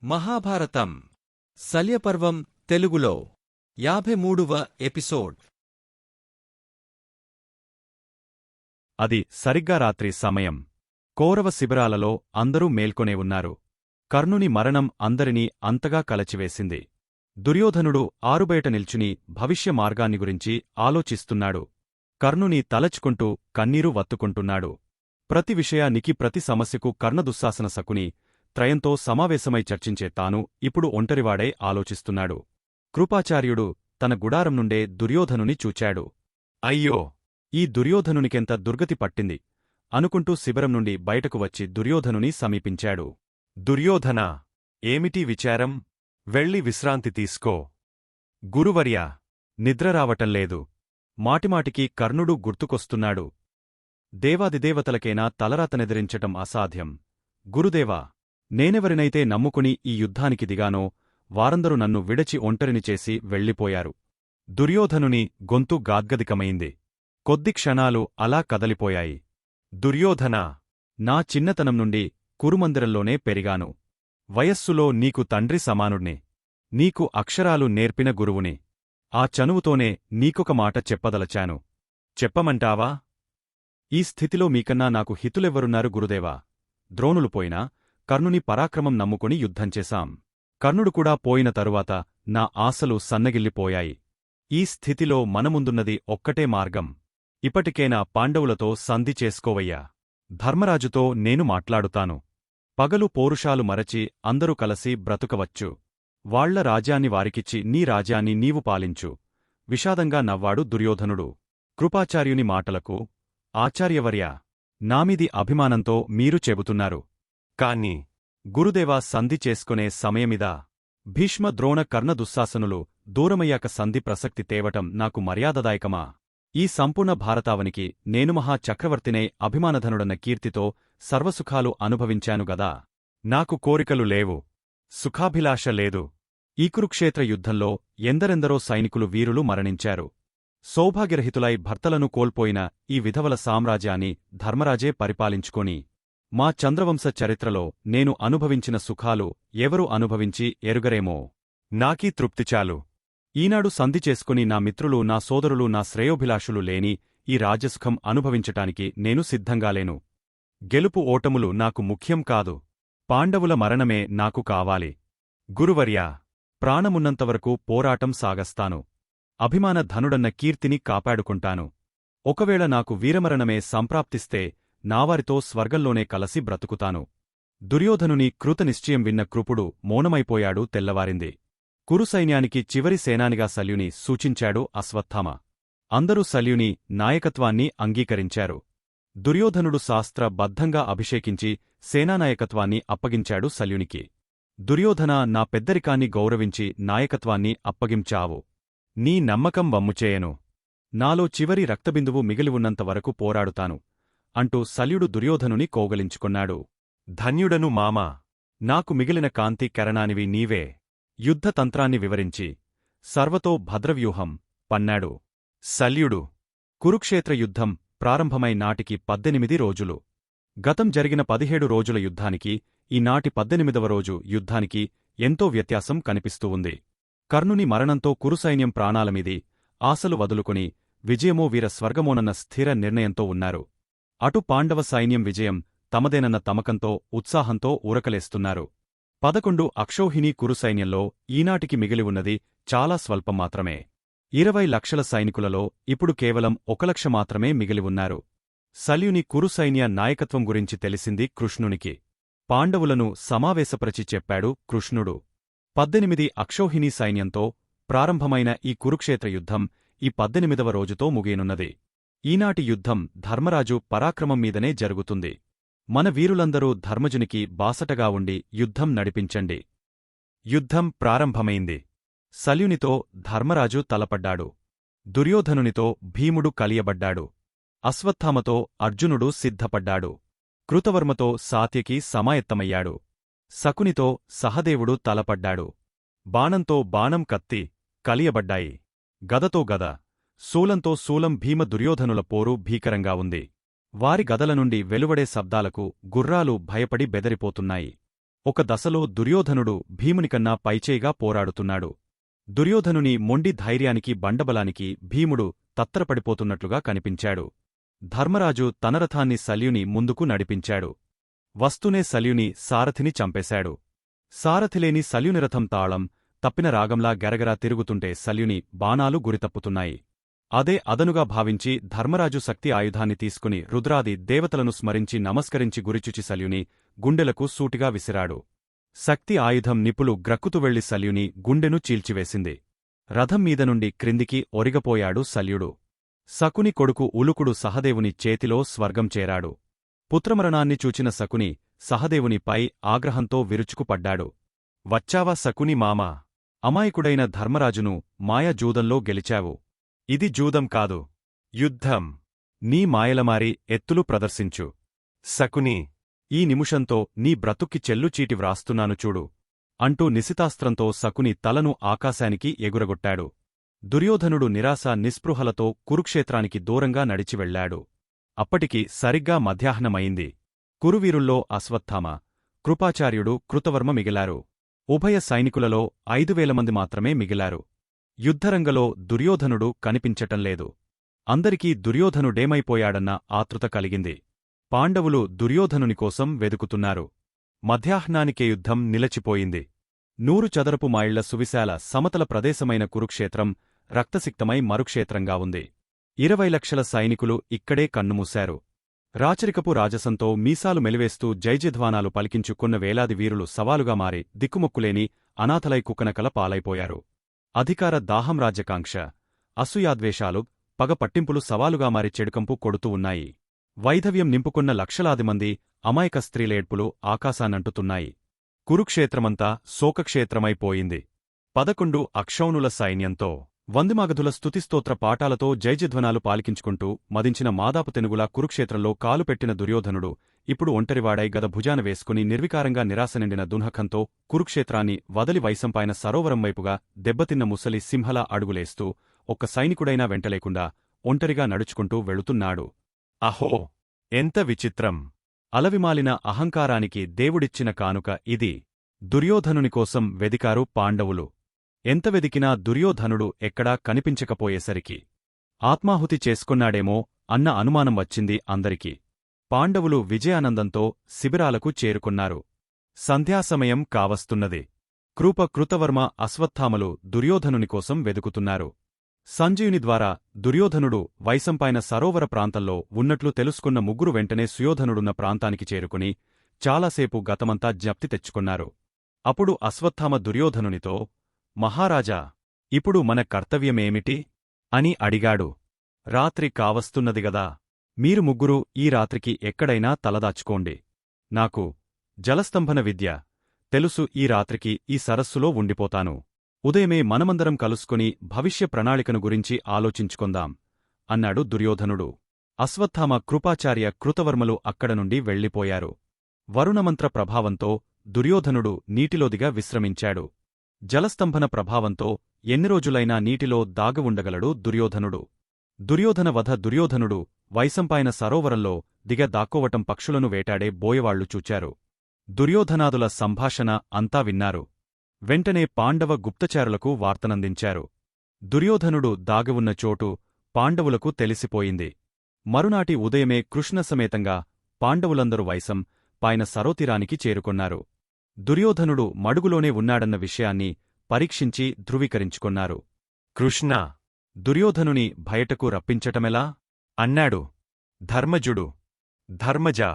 మహాభారతం శల్యపర్వం తెలుగులో 53వ ఎపిసోడ్. అది సరిగ్గా రాత్రి సమయం. కౌరవ శిబిరాలలో అందరూ మేల్కొనే ఉన్నారు. కర్ణుని మరణం అందరినీ అంతగా కలచివేసింది. దుర్యోధనుడు ఆరుబయట నిల్చుని భవిష్య మార్గాన్ని గురించి ఆలోచిస్తున్నాడు. కర్ణుని తలచుకుంటూ కన్నీరు వత్తుకుంటున్నాడు. ప్రతి విషయానికి ప్రతి సమస్యకు కర్ణదుశ్శాసన శకుని త్రయంతో సమావేశమై చర్చించే తాను ఇప్పుడు ఒంటరివాడై ఆలోచిస్తున్నాడు. కృపాచార్యుడు తన గుడారం నుండే దుర్యోధనుని చూచాడు. అయ్యో, ఈ దుర్యోధనునికెంత దుర్గతి పట్టింది అనుకుంటూ శిబిరం నుండి బయటకు వచ్చి దుర్యోధనుని సమీపించాడు. దుర్యోధనా, ఏమిటి విచారం? వెళ్ళి విశ్రాంతి తీసుకో. గురువర్యా, నిద్రరావటంలేదు. మాటిమాటికి కర్ణుడు గుర్తుకొస్తున్నాడు. దేవాదిదేవతలకైనా తలరాతనెదిరించటం అసాధ్యం. గురుదేవా, నేనెవరినైతే నమ్ముకుని ఈ యుద్ధానికి దిగానో వారందరూ నన్ను విడచి ఒంటరిని చేసి వెళ్ళిపోయారు. దుర్యోధనుని గొంతు గాద్గదికమైంది. కొద్ది క్షణాలు అలా కదలిపోయాయి. దుర్యోధనా, నా చిన్నతనం నుండి కురుమందిరంలోనే పెరిగాను. వయస్సులో నీకు తండ్రి సమానుణ్ణి. నీకు అక్షరాలు నేర్పిన గురువుని. ఆ చనువుతోనే నీకొక మాట చెప్పదలచాను. చెప్పమంటావా? ఈ స్థితిలో మీకన్నా నాకు హితులెవ్వరున్నారు గురుదేవా? ద్రోణులు పోయినా కర్ణుని పరాక్రమం నమ్ముకుని యుద్ధం చేశాం. కర్ణుడు కూడా పోయిన తరువాత నా ఆశలు సన్నగిల్లిపోయాయి. ఈ స్థితిలో మనముందున్నది ఒక్కటే మార్గం. ఇప్పటికైనా పాండవులతో సంధి చేసుకోవయ్యా. ధర్మరాజుతో నేను మాట్లాడుతాను. పగలు పోరుషాలు మరచి అందరూ కలసి బ్రతుకవచ్చు. వాళ్ల రాజ్యాన్ని వారికిచ్చి నీ రాజ్యాన్ని నీవు పాలించు. విషాదంగా నవ్వాడు దుర్యోధనుడు. కృపాచార్యుని మాటలకు, ఆచార్యవర్యా, నామిది అభిమానంతో మీరు చెబుతున్నారు. కాని గురుదేవా, సంధి చేసుకునే సమయమిదా? భీష్మ ద్రోణ కర్ణ దుశ్శాసనులు దూరమయ్యాక సంధి ప్రసక్తి తేవటం నాకు మర్యాదదాయకమా? ఈ సంపూర్ణ భారతావనికి నేను మహా చక్రవర్తినై అభిమానధనుడన్న కీర్తితో సర్వసుఖాలు అనుభవించానుగదా. నాకు కోరికలు లేవు, సుఖాభిలాష లేదు. ఈ కురుక్షేత్ర యుద్ధంలో ఎందరెందరో సైనికులు వీరులు మరణించారు. సౌభాగ్యరహితులై భర్తలను కోల్పోయిన ఈ విధవల సామ్రాజ్యాన్ని ధర్మరాజే పరిపాలించుకొని మా చంద్రవంశ చరిత్రలో నేను అనుభవించిన సుఖాలు ఎవరు అనుభవించి ఎరుగరేమో. నాకీ తృప్తిచాలు. ఈనాడు సంధి చేసుకుని నా మిత్రులు, నా సోదరులు, నా శ్రేయోభిలాషులు లేని ఈ రాజ్యసుఖం అనుభవించటానికి నేను సిద్ధంగాలేను. గెలుపు ఓటములు నాకు ముఖ్యం కాదు. పాండవుల మరణమే నాకు కావాలి. గురువర్యా, ప్రాణమున్నంతవరకు పోరాటం సాగస్తాను. అభిమాన ధనుడన్న కీర్తిని కాపాడుకుంటాను. ఒకవేళ నాకు వీరమరణమే సంప్రాప్తిస్తే నావారితో స్వర్గంలోనే కలసి బ్రతుకుతాను. దుర్యోధనుని కృతనిశ్చయం విన్న కృపుడు మౌనమైపోయాడు. తెల్లవారింది. కురుసైన్యానికి చివరి సేనానిగా శల్యుని సూచించాడు అశ్వత్థామ. అందరూ శల్యుని నాయకత్వాన్ని అంగీకరించారు. దుర్యోధనుడు శాస్త్ర బద్ధంగా అభిషేకించి సేనానాయకత్వాన్ని అప్పగించాడు శల్యునికి. దుర్యోధన, నా పెద్దరికాన్ని గౌరవించి నాయకత్వాన్ని అప్పగించావు. నీ నమ్మకం వమ్ముచేయను. నాలో చివరి రక్తబిందువు మిగిలివున్నంతవరకు పోరాడుతాను అంటూ శల్యుడు దుర్యోధనుని కౌగలించుకున్నాడు. ధన్యుడను మామా, నాకు మిగిలిన కాంతి కెరణానివి నీవే. యుద్ధతంత్రాన్ని వివరించి సర్వతో భద్రవ్యూహం పన్నాడు శల్యుడు. కురుక్షేత్ర యుద్ధం ప్రారంభమై నాటికి 18 రోజులు. గతం జరిగిన 17 రోజుల యుద్ధానికి ఈనాటి 18వ రోజు యుద్ధానికి ఎంతో వ్యత్యాసం కనిపిస్తూ ఉంది. కర్ణుని మరణంతో కురుసైన్యం ప్రాణాలమీది ఆశలు వదులుకుని విజయమో వీర స్వర్గమోనన్న స్థిర నిర్ణయంతో ఉన్నారు. అటు పాండవ సైన్యం విజయం తమదేనన్న తమకంతో ఉత్సాహంతో ఊరకలేస్తున్నారు. 11 అక్షౌహిణీ కురుసైన్యంలో ఈనాటికి మిగిలి ఉన్నది చాలా స్వల్పం మాత్రమే. 20 లక్షల సైనికులలో ఇప్పుడు కేవలం 1 లక్ష మాత్రమే మిగిలి ఉన్నారు. శల్యుని కురుసైన్య నాయకత్వం గురించి తెలిసింది కృష్ణునికి. పాండవులను సమావేశపరచి చెప్పాడు కృష్ణుడు. 18 అక్షౌహిణీ సైన్యంతో ప్రారంభమైన ఈ కురుక్షేత్ర యుద్ధం ఈ 18వ రోజుతో ముగియనున్నది. ఈనాటి యుద్ధం ధర్మరాజు పరాక్రమం మీదనే జరుగుతుంది. మన వీరులందరూ ధర్మజునికి బాసటగా ఉండి యుద్ధం నడిపించండి. యుద్ధం ప్రారంభమైంది. శల్యునితో ధర్మరాజు తలపడ్డాడు. దుర్యోధనునితో భీముడు కలియబడ్డాడు. అశ్వత్థామతో అర్జునుడు సిద్ధపడ్డాడు. కృతవర్మతో సాత్యకి సమాయత్తమయ్యాడు. శకునితో సహదేవుడు తలపడ్డాడు. బాణంతో బాణం, కత్తి కలియబడ్డాయి. గదతో గద, శూలంతో శూలం. భీమ దుర్యోధనుల పోరు భీకరంగా ఉంది. వారి గదల నుండి వెలువడే శబ్దాలకు గుర్రాలు భయపడి బెదరిపోతున్నాయి. ఒక దశలో దుర్యోధనుడు భీమునికన్నా పైచేయిగా పోరాడుతున్నాడు. దుర్యోధనుని మొండి ధైర్యానికి బండబలానికి భీముడు తత్తరపడిపోతున్నట్లుగా కనిపించాడు. ధర్మరాజు తన రథాన్ని శల్యుని ముందుకు నడిపించాడు. వస్తూనే శల్యుని సారథిని చంపేశాడు. సారథిలేని శల్యుని రథం తాళం తప్పిన రాగంలా గెరగరా తిరుగుతుంటే శల్యుని బాణాలు గురితప్పుతున్నాయి. అదే అదనుగా భావించి ధర్మరాజు శక్తి ఆయుధాన్ని తీసుకుని రుద్రాది దేవతలను స్మరించి నమస్కరించి గురిచుచి శల్యుని గుండెలకు సూటిగా విసిరాడు. శక్తి ఆయుధం నిపులు గ్రక్కుతు వెళ్లి శల్యుని గుండెను చీల్చివేసింది. రథం మీద నుండి క్రిందికి ఒరిగపోయాడు శల్యుడు. శకుని కొడుకు ఉలుకుడు సహదేవుని చేతిలో స్వర్గం చేరాడు. పుత్రమరణాన్ని చూచిన శకుని సహదేవునిపై ఆగ్రహంతో విరుచుకుపడ్డాడు. వచ్చావా శకుని మామా! అమాయకుడైన ధర్మరాజును మాయాజూదంలో గెలిచావు. ఇది జూదం కాదు, యుద్ధం. నీ మాయలమారి ఎత్తులు ప్రదర్శించు. శకుని, ఈ నిముషంతో నీ బ్రతుక్కి చెల్లుచీటి వ్రాస్తున్నాను చూడు అంటూ నిశితాస్త్రంతో శకుని తలను ఆకాశానికి ఎగురగొట్టాడు. దుర్యోధనుడు నిరాశ నిస్పృహలతో కురుక్షేత్రానికి దూరంగా నడిచి వెళ్లాడు. అప్పటికి సరిగ్గా మధ్యాహ్నమయింది. కురువీరుల్లో అశ్వత్థామ, కృపాచార్యుడు, కృతవర్మ మిగిలారు. ఉభయ సైనికులలో 5,000 మంది మాత్రమే మిగిలారు. యుద్ధరంగలో దుర్యోధనుడు కనిపించటంలేదు. అందరికీ దుర్యోధనుడేమైపోయాడన్న ఆతృత కలిగింది. పాండవులు దుర్యోధనుని కోసం వెదుకుతున్నారు. మధ్యాహ్నానికే యుద్ధం నిలచిపోయింది. 100 చదరపు మైళ్ల సువిశాల సమతల ప్రదేశమైన కురుక్షేత్రం రక్తసిక్తమై మరుక్షేత్రంగా ఉంది. 20 లక్షల సైనికులు ఇక్కడే కన్నుమూశారు. రాచరికపు రాజసంతో మీసాలు మెలివేస్తూ జైజధ్వానాలు పలికించుకున్న వేలాది వీరులు సవాలుగా మారి దిక్కుమొక్కులేని అనాథలై కుక్కనకల పాలైపోయారు. అధికార దాహం, రాజ్యకాంక్ష, అసూయాద్వేషాలు, పగ పట్టింపులు సవాలుగా మారి చెడుకంపు కొడుతూ ఉన్నాయి. వైధవ్యం నింపుకున్న లక్షలాది మంది అమాయక స్త్రీలేడ్పులు ఆకాశానంటుతున్నాయి. కురుక్షేత్రమంతా శోకక్షేత్రమైపోయింది. 11 అక్షౌణుల సైన్యంతో వందిమాగధుల స్తుతిస్తోత్ర పాఠాలతో జైజధ్వనాలు పాలికించుకుంటూ మదించిన మాదాపు తెనుగులా కురుక్షేత్రంలో కాలుపెట్టిన దుర్యోధనుడు ఇప్పుడు ఒంటరివాడై గద భుజాన వేసుకుని నిర్వికారంగా నిరాశ నిండిన దున్హకంతో కురుక్షేత్రాన్ని వదలి వైశంపాయన సరోవరం వైపుగా దెబ్బతిన్న ముసలి సింహలా అడుగులేస్తూ ఒక్క సైనికుడైనా వెంటలేకుండా ఒంటరిగా నడుచుకుంటూ వెళుతున్నాడు. అహో! ఎంత విచిత్రం! అలవిమాలిన అహంకారానికి దేవుడిచ్చిన కానుక ఇది. దుర్యోధనునికోసం వెదికారు పాండవులు. ఎంత వెదికినా దుర్యోధనుడు ఎక్కడా కనిపించకపోయేసరికి ఆత్మాహుతి చేసుకున్నాడేమో అన్న అనుమానం వచ్చింది అందరికీ. పాండవులు విజయానందంతో శిబిరాలకు చేరుకున్నారు. సంధ్యాసమయం కావస్తున్నది. కృప, కృతవర్మ, అశ్వత్థామలు దుర్యోధనునికోసం వెదుకుతున్నారు. సంజయుని ద్వారా దుర్యోధనుడు వైశంపాయన సరోవర ప్రాంతంలో ఉన్నట్లు తెలుసుకున్న ముగ్గురు వెంటనే సుయోధనుడున్న ప్రాంతానికి చేరుకుని చాలాసేపు గతమంతా జ్ఞప్తి తెచ్చుకున్నారు. అప్పుడు అశ్వత్థామ దుర్యోధనునితో, మహారాజా, ఇప్పుడు మన కర్తవ్యమేమిటి? అని అడిగాడు. రాత్రి కావస్తున్నదిగదా. మీరు ముగ్గురూ ఈ రాత్రికి ఎక్కడైనా తలదాచుకోండి. నాకు జలస్తంభన విద్య తెలుసు. ఈ రాత్రికి ఈ సరస్సులో ఉండిపోతాను. ఉదయమే మనమందరం కలుసుకుని భవిష్య ప్రణాళికను గురించి ఆలోచించుకొందాం అన్నాడు దుర్యోధనుడు. అశ్వత్థామ, కృపాచార్య, కృతవర్మలు అక్కడనుండి వెళ్ళిపోయారు. వరుణమంత్ర ప్రభావంతో దుర్యోధనుడు నీటిలోదిగా విశ్రమించాడు. జలస్తంభన ప్రభావంతో ఎన్ని రోజులైనా నీటిలో దాగవుండగలడు దుర్యోధనుడు. దుర్యోధన వధ. దుర్యోధనుడు వైశంపాయన సరోవరంలో దిగ దాక్కోవటం పక్షులను వేటాడే బోయవాళ్లు చూచారు. దుర్యోధనాదుల సంభాషణ అంతా విన్నారు. వెంటనే పాండవ గుప్తచారులకు వార్తనందించారు. దుర్యోధనుడు దాగివున్న చోటు పాండవులకు తెలిసిపోయింది. మరునాటి ఉదయమే కృష్ణసమేతంగా పాండవులందరూ వైశం పాయన సరోతీరానికి చేరుకొన్నారు. దుర్యోధనుడు మడుగులోనే ఉన్నాడన్న విషయాన్ని పరీక్షించి ధృవీకరించుకొన్నారు. కృష్ణ, దుర్యోధనుని బయటకు రప్పించటమెలా? అన్నాడు ధర్మజుడు. ధర్మజా,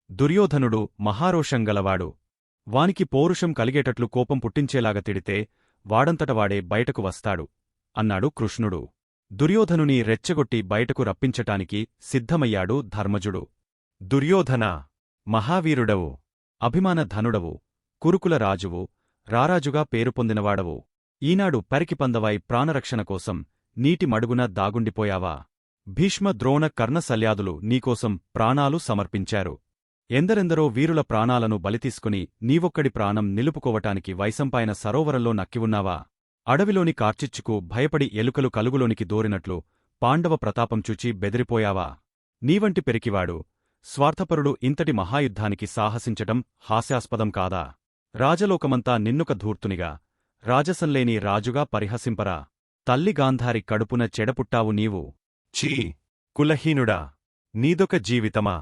దుర్యోధనుడు మహారోషంగలవాడు. వానికి పౌరుషం కలిగేటట్లు కోపం పుట్టించేలాగా తిడితే వాడంతటవాడే బయటకు వస్తాడు అన్నాడు కృష్ణుడు. దుర్యోధనుని రెచ్చగొట్టి బయటకు రప్పించటానికి సిద్ధమయ్యాడు ధర్మజుడు. దుర్యోధన, మహావీరుడవు, అభిమానధనుడవు, కురుకుల రాజువు, రారాజుగా పేరు పొందినవాడవు. ఈనాడు పరికిపందవై ప్రాణరక్షణ కోసం నీటి మడుగున దాగుండిపోయావా? భీష్మ, ద్రోణ, కర్ణ, శల్యాదులు నీకోసం ప్రాణాలు సమర్పించారు. ఎందరెందరో వీరుల ప్రాణాలను బలితీసుకుని నీవొక్కడి ప్రాణం నిలుపుకోవటానికి వైశంపాయన సరోవరంలో నక్కివున్నావా? అడవిలోని కార్చిచ్చుకు భయపడి ఎలుకలు కలుగులోనికి దూరినట్లు పాండవ ప్రతాపం చూచి బెదిరిపోయావా? నీవంటి పెరికివాడు, స్వార్థపరుడు ఇంతటి మహాయుద్ధానికి సాహసించటం హాస్యాస్పదం కాదా? రాజలోకమంతా నిన్నుక ధూర్తునిగా రాజసంలేని రాజుగా పరిహసింపరా తల్లి గాంధారి కడుపున చెడపుట్టావు నీవు. ఛీ! కులహీనుడా! నీదొక జీవితమా?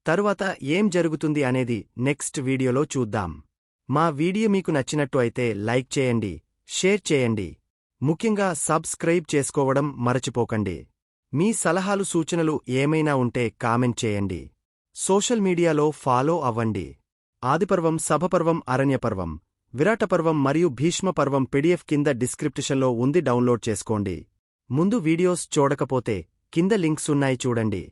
తరువాత ఏం జరుగుతుంది అనేది నెక్స్ట్ వీడియోలో చూద్దాం. మా వీడియో మీకు నచ్చినట్టు అయితే లైక్ చేయండి, షేర్ చేయండి, ముఖ్యంగా సబ్స్క్రైబ్ చేసుకోవడం మరచిపోకండి. మీ సలహాలు సూచనలు ఏమైనా ఉంటే కామెంట్ చేయండి. సోషల్ మీడియాలో ఫాలో అవ్వండి. ఆదిపర్వం, సభపర్వం, అరణ్యపర్వం, విరాటపర్వం మరియు భీష్మపర్వం PDF కింద డిస్క్రిప్షన్లో ఉంది, డౌన్లోడ్ చేసుకోండి. ముందు వీడియోస్ చూడకపోతే కింద లింక్స్ ఉన్నాయి చూడండి.